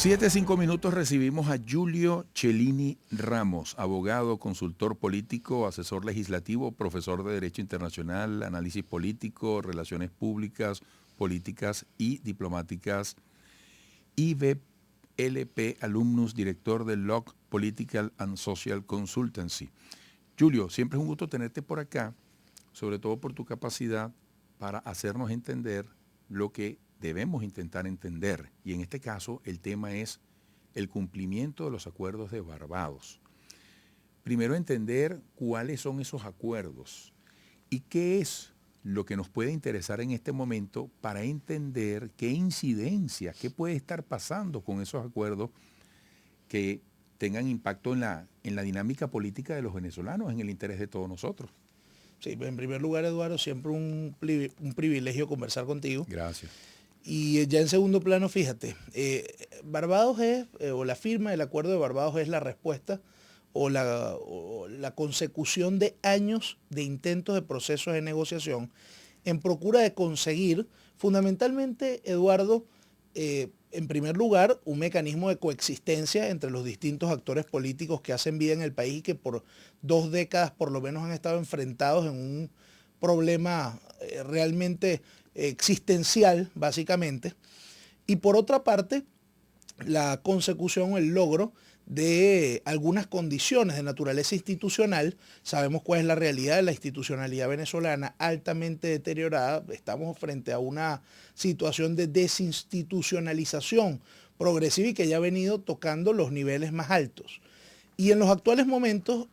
7:05 recibimos a Giulio Cellini Ramos, abogado, consultor político, asesor legislativo, profesor de Derecho Internacional, Análisis Político, Relaciones Públicas, Políticas y Diplomáticas, IVLP Alumnus, director del LOC Political and Social Consultancy. Giulio, siempre es un gusto tenerte por acá, sobre todo por tu capacidad para hacernos entender lo que debemos intentar entender, y en este caso el tema es el cumplimiento de los acuerdos de Barbados. Primero entender cuáles son esos acuerdos y qué es lo que nos puede interesar en este momento para entender qué incidencia, qué puede estar pasando con esos acuerdos que tengan impacto en la dinámica política de los venezolanos, en el interés de todos nosotros. Sí, en primer lugar, Eduardo, siempre un privilegio conversar contigo. Gracias. Y ya en segundo plano, fíjate, Barbados es, o la firma del Acuerdo de Barbados es la respuesta o la consecución de años de intentos de procesos de negociación en procura de conseguir, fundamentalmente, Eduardo, en primer lugar, un mecanismo de coexistencia entre los distintos actores políticos que hacen vida en el país y que por 2 décadas por lo menos han estado enfrentados en un problema realmente existencial, básicamente. Y por otra parte, la consecución, el logro de algunas condiciones de naturaleza institucional. Sabemos cuál es la realidad de la institucionalidad venezolana, altamente deteriorada. Estamos frente a una situación de desinstitucionalización progresiva y que ya ha venido tocando los niveles más altos. Y en los actuales momentos,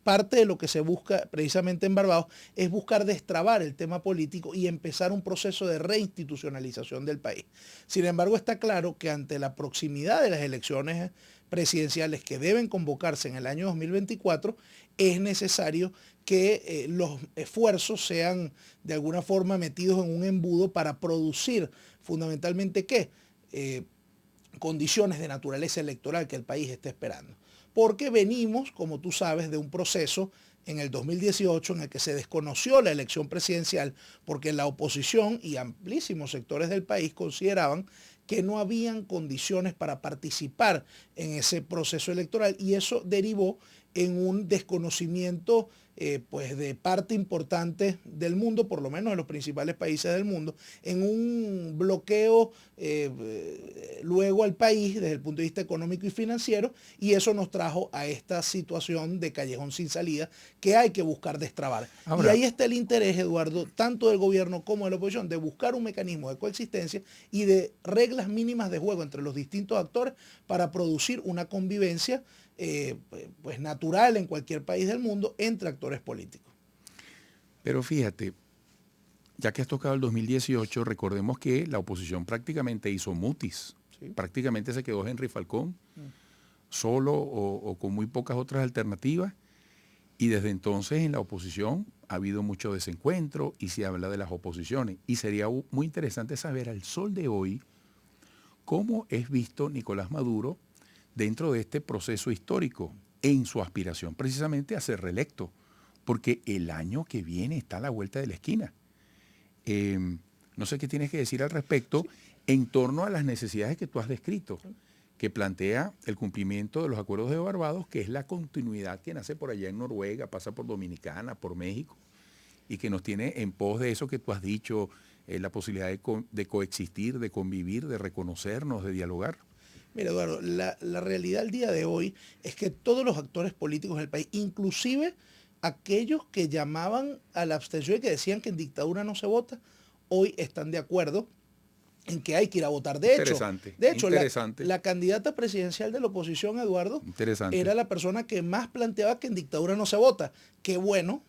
parte de lo que se busca precisamente en Barbados es buscar destrabar el tema político y empezar un proceso de reinstitucionalización del país. Sin embargo, está claro que ante la proximidad de las elecciones presidenciales que deben convocarse en el año 2024, es necesario que los esfuerzos sean de alguna forma metidos en un embudo para producir fundamentalmente ¿qué? Condiciones de naturaleza electoral que el país esté esperando. Porque venimos, como tú sabes, de un proceso en el 2018 en el que se desconoció la elección presidencial porque la oposición y amplísimos sectores del país consideraban que no habían condiciones para participar en ese proceso electoral y eso derivó en un desconocimiento pues de parte importante del mundo, por lo menos de los principales países del mundo, en un bloqueo luego al país desde el punto de vista económico y financiero, y eso nos trajo a esta situación de callejón sin salida que hay que buscar destrabar. Ahora, y ahí está el interés, Eduardo, tanto del gobierno como de la oposición, de buscar un mecanismo de coexistencia y de reglas mínimas de juego entre los distintos actores para producir una convivencia pues natural en cualquier país del mundo entre actores políticos. Pero fíjate, ya que has tocado el 2018, recordemos que la oposición prácticamente hizo mutis. ¿Sí? Prácticamente se quedó Henry Falcón solo o con muy pocas otras alternativas. Y desde entonces en la oposición ha habido mucho desencuentro y se habla de las oposiciones. Y sería muy interesante saber al sol de hoy cómo es visto Nicolás Maduro dentro de este proceso histórico en su aspiración precisamente a ser reelecto, porque el año que viene está a la vuelta de la esquina. No sé qué tienes que decir al respecto en torno a las necesidades que tú has descrito, que plantea el cumplimiento de los acuerdos de Barbados, que es la continuidad que nace por allá en Noruega, pasa por Dominicana, por México, y que nos tiene en pos de eso que tú has dicho, la posibilidad de coexistir, de convivir, de reconocernos, de dialogar. Mira, Eduardo, la realidad al día de hoy es que todos los actores políticos del país, inclusive aquellos que llamaban a la abstención y que decían que en dictadura no se vota, hoy están de acuerdo en que hay que ir a votar. De hecho, la candidata presidencial de la oposición, Eduardo, era la persona que más planteaba que en dictadura no se vota. Qué bueno,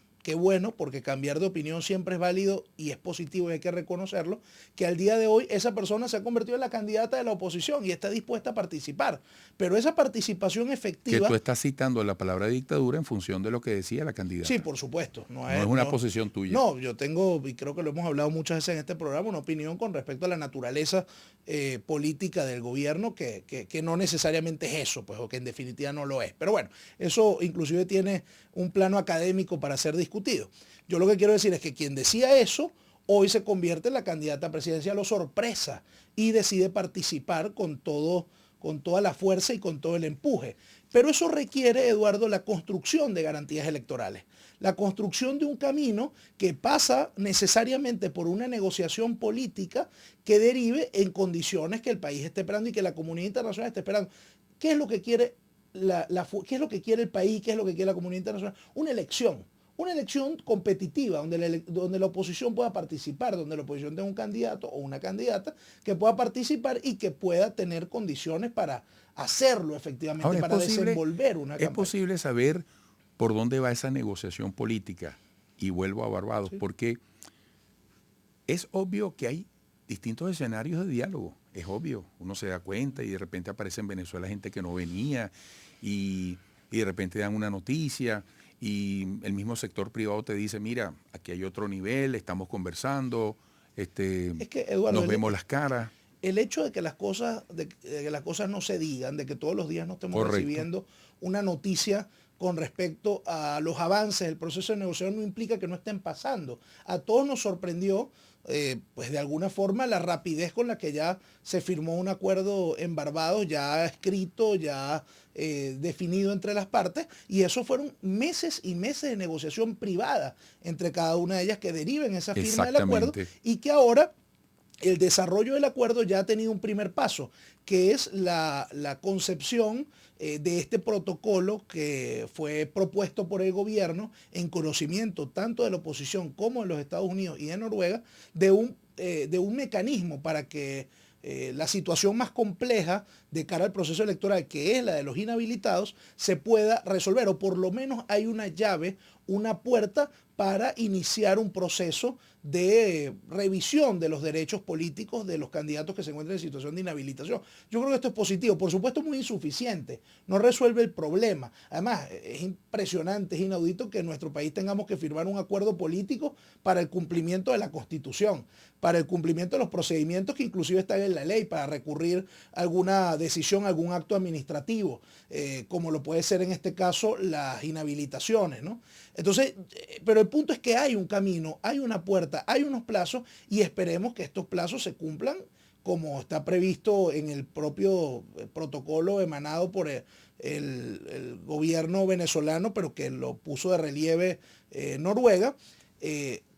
porque cambiar de opinión siempre es válido y es positivo y hay que reconocerlo, que al día de hoy esa persona se ha convertido en la candidata de la oposición y está dispuesta a participar. Pero esa participación efectiva... Que tú estás citando la palabra dictadura en función de lo que decía la candidata. Sí, por supuesto. No es una posición tuya. No, yo tengo, y creo que lo hemos hablado muchas veces en este programa, una opinión con respecto a la naturaleza política del gobierno que no necesariamente es eso, pues, o que en definitiva no lo es. Pero bueno, eso inclusive tiene un plano académico para ser discutido. Yo lo que quiero decir es que quien decía eso hoy se convierte en la candidata presidencial o sorpresa y decide participar con todo con toda la fuerza y con todo el empuje. Pero eso requiere, Eduardo, la construcción de garantías electorales. La construcción de un camino que pasa necesariamente por una negociación política que derive en condiciones que el país esté esperando y que la comunidad internacional esté esperando. ¿Qué es lo que quiere qué es lo que quiere el país? ¿Qué es lo que quiere la comunidad internacional? Una elección competitiva, donde la oposición pueda participar, donde la oposición tenga un candidato o una candidata que pueda participar y que pueda tener condiciones para hacerlo efectivamente, Ahora, para desenvolver una campaña. Es posible saber por dónde va esa negociación política. Y vuelvo a Barbados, sí, porque es obvio que hay distintos escenarios de diálogo. Es obvio, uno se da cuenta y de repente aparece en Venezuela gente que no venía y de repente dan una noticia y el mismo sector privado te dice, mira, aquí hay otro nivel, estamos conversando, es que, Eduardo, nos vemos las caras. El hecho de que las cosas no se digan, de que todos los días no estemos recibiendo una noticia con respecto a los avances del proceso de negociación no implica que no estén pasando. A todos nos sorprendió, pues de alguna forma, la rapidez con la que ya se firmó un acuerdo en Barbados, ya escrito, ya definido entre las partes, y eso fueron meses y meses de negociación privada entre cada una de ellas que deriven esa firma del acuerdo y que ahora el desarrollo del acuerdo ya ha tenido un primer paso, que es la concepción de este protocolo que fue propuesto por el gobierno en conocimiento tanto de la oposición como de los Estados Unidos y de Noruega, de un mecanismo para que la situación más compleja de cara al proceso electoral, que es la de los inhabilitados, se pueda resolver, o por lo menos hay una llave, una puerta para iniciar un proceso de revisión de los derechos políticos de los candidatos que se encuentran en situación de inhabilitación. Yo creo que esto es positivo, por supuesto muy insuficiente, no resuelve el problema. Además, es impresionante, es inaudito que en nuestro país tengamos que firmar un acuerdo político para el cumplimiento de la Constitución, para el cumplimiento de los procedimientos que inclusive están en la ley, para recurrir a alguna decisión, algún acto administrativo, como lo puede ser en este caso las inhabilitaciones, ¿no? Entonces, pero el punto es que hay un camino, hay una puerta, hay unos plazos y esperemos que estos plazos se cumplan como está previsto en el propio protocolo emanado por el gobierno venezolano, pero que lo puso de relieve Noruega,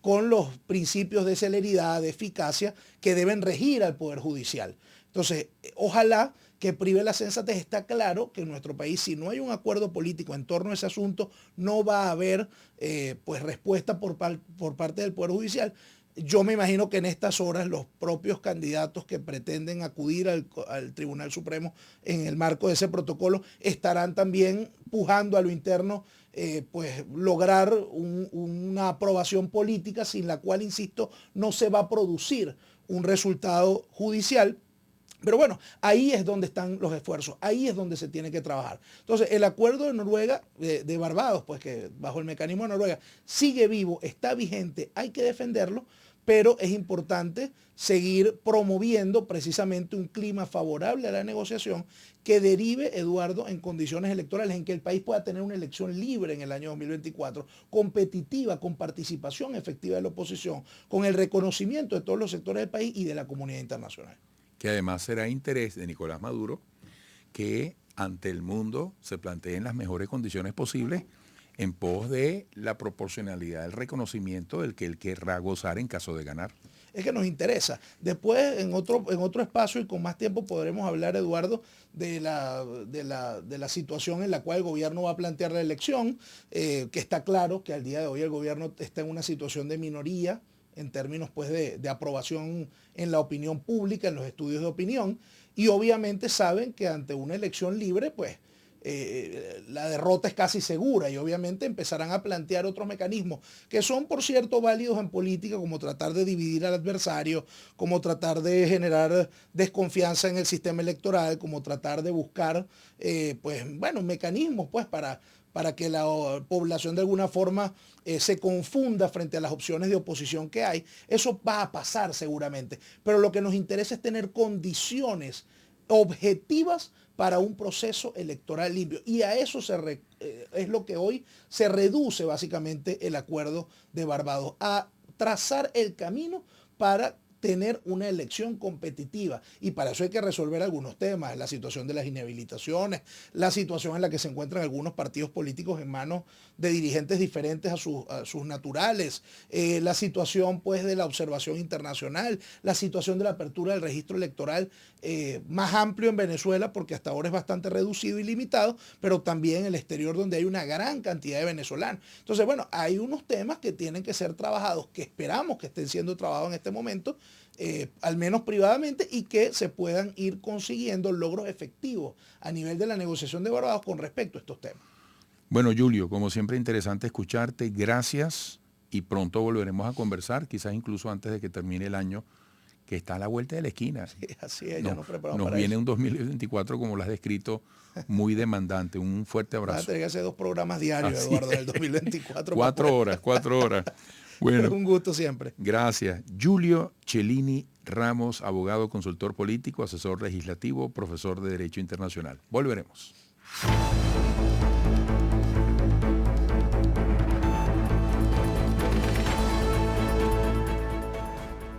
con los principios de celeridad, de eficacia que deben regir al Poder Judicial. Entonces, ojalá que prive la sensatez. Está claro que en nuestro país, si no hay un acuerdo político en torno a ese asunto, no va a haber pues respuesta por parte del Poder Judicial. Yo me imagino que en estas horas los propios candidatos que pretenden acudir al Tribunal Supremo en el marco de ese protocolo estarán también pujando a lo interno, pues lograr una aprobación política sin la cual, insisto, no se va a producir un resultado judicial. Pero bueno, ahí es donde están los esfuerzos, ahí es donde se tiene que trabajar. Entonces, el acuerdo de Noruega, de Barbados, pues que bajo el mecanismo de Noruega, sigue vivo, está vigente, hay que defenderlo, pero es importante seguir promoviendo precisamente un clima favorable a la negociación que derive, Eduardo, en condiciones electorales en que el país pueda tener una elección libre en el año 2024, competitiva, con participación efectiva de la oposición, con el reconocimiento de todos los sectores del país y de la comunidad internacional. Que además será interés de Nicolás Maduro que ante el mundo se planteen las mejores condiciones posibles en pos de la proporcionalidad del reconocimiento del que él querrá gozar en caso de ganar. Es que nos interesa. Después, en otro espacio y con más tiempo podremos hablar, Eduardo, de la situación en la cual el gobierno va a plantear la elección, que está claro que al día de hoy el gobierno está en una situación de minoría, en términos pues de aprobación en la opinión pública, en los estudios de opinión, y obviamente saben que ante una elección libre, pues la derrota es casi segura y obviamente empezarán a plantear otros mecanismos que son, por cierto, válidos en política, como tratar de dividir al adversario, como tratar de generar desconfianza en el sistema electoral, como tratar de buscar, pues, bueno, mecanismos pues para que la población de alguna forma se confunda frente a las opciones de oposición que hay. Eso va a pasar seguramente, pero lo que nos interesa es tener condiciones objetivas para un proceso electoral limpio. Y a eso es lo que hoy se reduce básicamente el acuerdo de Barbados, a trazar el camino para tener una elección competitiva. Y para eso hay que resolver algunos temas, la situación de las inhabilitaciones, la situación en la que se encuentran algunos partidos políticos en manos de dirigentes diferentes a sus naturales, la situación pues de la observación internacional, la situación de la apertura del registro electoral más amplio en Venezuela, porque hasta ahora es bastante reducido y limitado, pero también en el exterior donde hay una gran cantidad de venezolanos. Entonces, bueno, hay unos temas que tienen que ser trabajados, que esperamos que estén siendo trabajados en este momento, al menos privadamente, y que se puedan ir consiguiendo logros efectivos a nivel de la negociación de Barbados con respecto a estos temas. Bueno, Julio, como siempre interesante escucharte, gracias y pronto volveremos a conversar, quizás incluso antes de que termine el año, que está a la vuelta de la esquina. Sí, así es, ya nos preparamos para viene eso. Un 2024, como lo has descrito, muy demandante. Un fuerte abrazo. Vas a tener que hacer 2 programas diarios, así Eduardo, en el 2024. 4 horas. Bueno, un gusto siempre. Gracias. Julio Cellini Ramos, abogado, consultor político, asesor legislativo, profesor de Derecho Internacional. Volveremos.